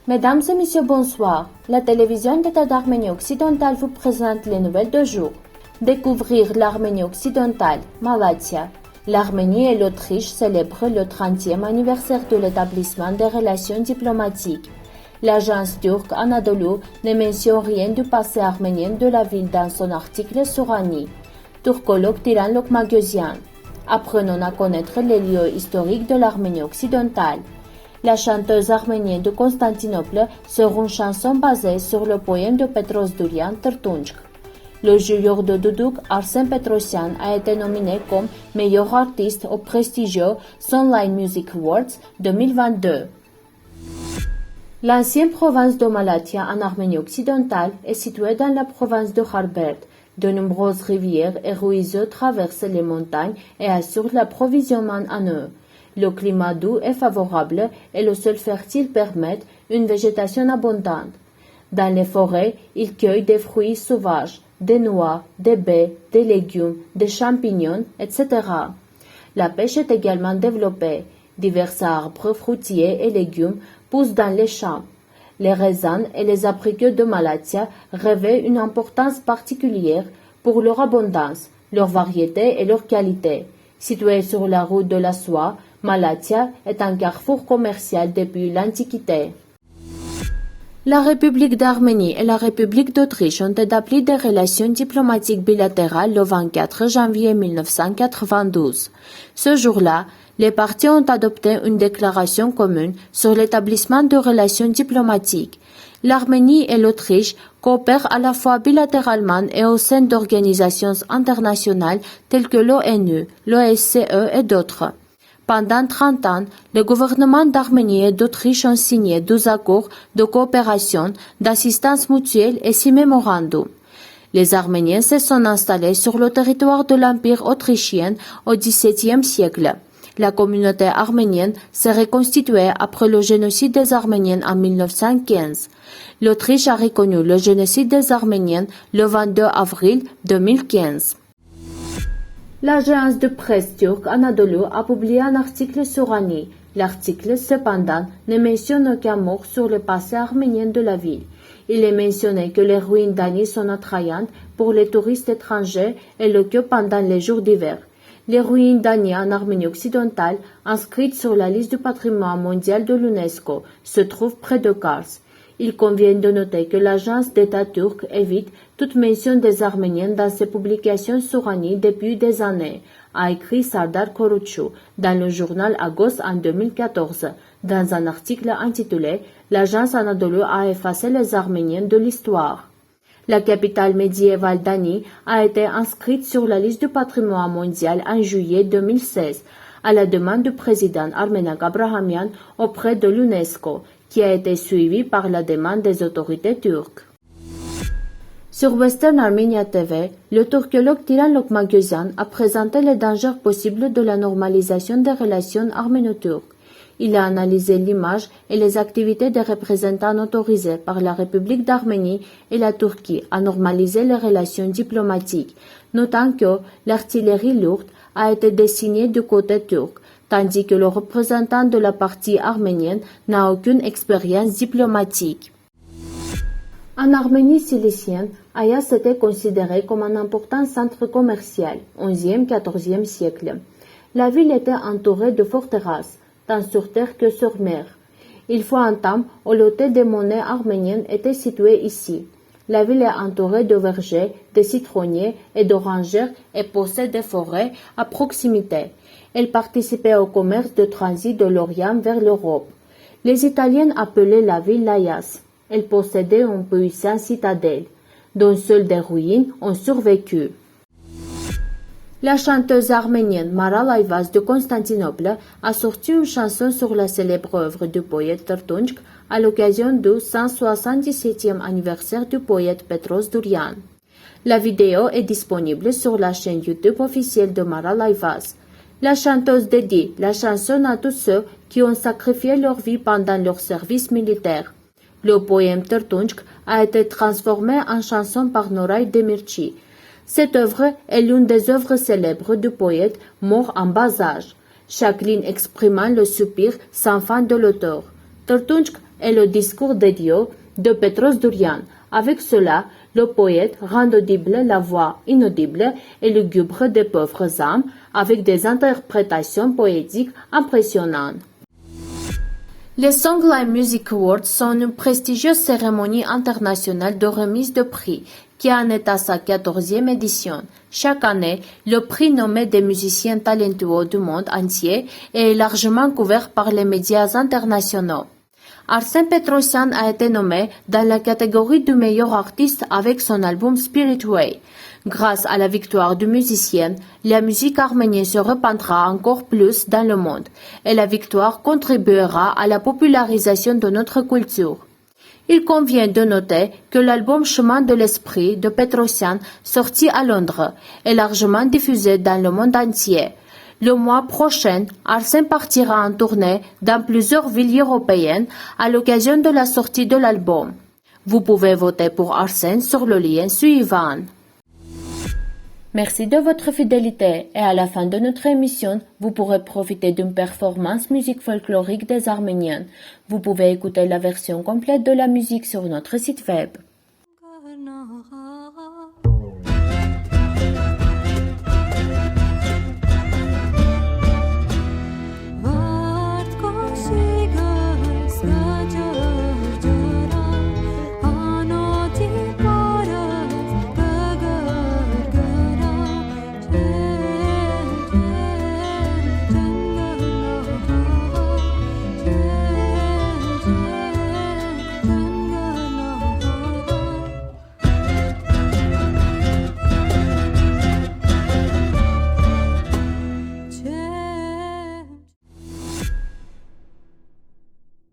Mesdames et messieurs, bonsoir. La télévision d'État d'Arménie occidentale vous présente les nouvelles de jour. Découvrir l'Arménie occidentale, Malatya. L'Arménie et l'Autriche célèbrent le 30e anniversaire de l'établissement des relations diplomatiques. L'agence turque Anadolu ne mentionne rien du passé arménien de la ville dans son article sur Ani. Turcologue Tiran Lokmagyozian. Apprenons à connaître les lieux historiques de l'Arménie occidentale. La chanteuse arménienne de Constantinople sera une chanson basée sur le poème de Petros Dourian, Tırtunçk. Le joueur de doudouk Arsène Petrosyan a été nominé comme meilleur artiste au prestigieux Sunlight Music Awards 2022. L'ancienne province de Malatya en Arménie occidentale est située dans la province de Kharberd. De nombreuses rivières et ruisseaux traversent les montagnes et assurent l'approvisionnement en eau. Le climat doux est favorable et le sol fertile permet une végétation abondante. Dans les forêts, il cueille des fruits sauvages, des noix, des baies, des légumes, des champignons, etc. La pêche est également développée. Divers arbres fruitiers et légumes poussent dans les champs. Les raisins et les abricots de Malatya revêtent une importance particulière pour leur abondance, leur variété et leur qualité. Située sur la route de la soie, Malatya est un carrefour commercial depuis l'Antiquité. La République d'Arménie et la République d'Autriche ont établi des relations diplomatiques bilatérales le 24 janvier 1992. Ce jour-là, les parties ont adopté une déclaration commune sur l'établissement de relations diplomatiques. L'Arménie et l'Autriche coopèrent à la fois bilatéralement et au sein d'organisations internationales telles que l'ONU, l'OSCE et d'autres. Pendant 30 ans, les gouvernements d'Arménie et d'Autriche ont signé 12 accords de coopération, d'assistance mutuelle et 6 mémorandums. Les Arméniens se sont installés sur le territoire de l'Empire autrichien au XVIIe siècle. La communauté arménienne s'est reconstituée après le génocide des Arméniens en 1915. L'Autriche a reconnu le génocide des Arméniens le 22 avril 2015. L'agence de presse turque Anadolu a publié un article sur Ani. L'article, cependant, ne mentionne aucun mot sur le passé arménien de la ville. Il est mentionné que les ruines d'Ani sont attrayantes pour les touristes étrangers et l'occupent pendant les jours d'hiver. Les ruines d'Ani en Arménie occidentale, inscrites sur la liste du patrimoine mondial de l'UNESCO, se trouvent près de Kars. Il convient de noter que l'agence d'État turque évite toute mention des Arméniens dans ses publications sur Ani depuis des années, a écrit Sardar Korutchu dans le journal Agos en 2014. Dans un article intitulé « L'agence Anadolu a effacé les Arméniens de l'histoire ». La capitale médiévale d'Ani a été inscrite sur la liste du patrimoine mondial en juillet 2016, à la demande du président Armenak Abrahamian auprès de l'UNESCO, qui a été suivi par la demande des autorités turques. Sur Western Armenia TV, le turcologue Tiran Lokmagyozian a présenté les dangers possibles de la normalisation des relations arméno-turques. Il a analysé l'image et les activités des représentants autorisés par la République d'Arménie et la Turquie à normaliser les relations diplomatiques, notant que l'artillerie lourde a été dessinée du côté turc, tandis que le représentant de la partie arménienne n'a aucune expérience diplomatique. En Arménie cilicienne, Ayas était considéré comme un important centre commercial, 11e-14e siècle. La ville était entourée de forteresses, tant sur terre que sur mer. Il faut un temps où l'hôtel des monnaies arméniennes était situé ici. La ville est entourée de vergers, de citronniers et d'orangères et possède des forêts à proximité. Elle participait au commerce de transit de l'Orient vers l'Europe. Les Italiens appelaient la ville l'Ayas. Elle possédait une puissante citadelle, dont seules des ruines ont survécu. La chanteuse arménienne Maral Ayvaz de Constantinople a sorti une chanson sur la célèbre œuvre du poète Tırtunçk à l'occasion du 177e anniversaire du poète Petros Dourian. La vidéo est disponible sur la chaîne YouTube officielle de Maral Ayvaz. La chanteuse dédie la chanson à tous ceux qui ont sacrifié leur vie pendant leur service militaire. Le poème Tırtunçk a été transformé en chanson par Noray Demirci. Cette œuvre est l'une des œuvres célèbres du poète mort en bas âge, chaque ligne exprimant le soupir sans fin de l'auteur. Tortunchk est le discours dédié de Petros Dourian. Avec cela, le poète rend audible la voix inaudible et lugubre des pauvres âmes avec des interprétations poétiques impressionnantes. Les Songline Music Awards sont une prestigieuse cérémonie internationale de remise de prix qui en est à sa 14e édition. Chaque année, le prix nommé des musiciens talentueux du monde entier est largement couvert par les médias internationaux. Arsène Petrosyan a été nommé dans la catégorie du meilleur artiste avec son album Spirit Way. Grâce à la victoire du musicien, la musique arménienne se répandra encore plus dans le monde et la victoire contribuera à la popularisation de notre culture. Il convient de noter que l'album Chemin de l'Esprit de Petrosyan, sorti à Londres, est largement diffusé dans le monde entier. Le mois prochain, Arsène partira en tournée dans plusieurs villes européennes à l'occasion de la sortie de l'album. Vous pouvez voter pour Arsène sur le lien suivant. Merci de votre fidélité et à la fin de notre émission, vous pourrez profiter d'une performance musique folklorique des Arméniens. Vous pouvez écouter la version complète de la musique sur notre site web.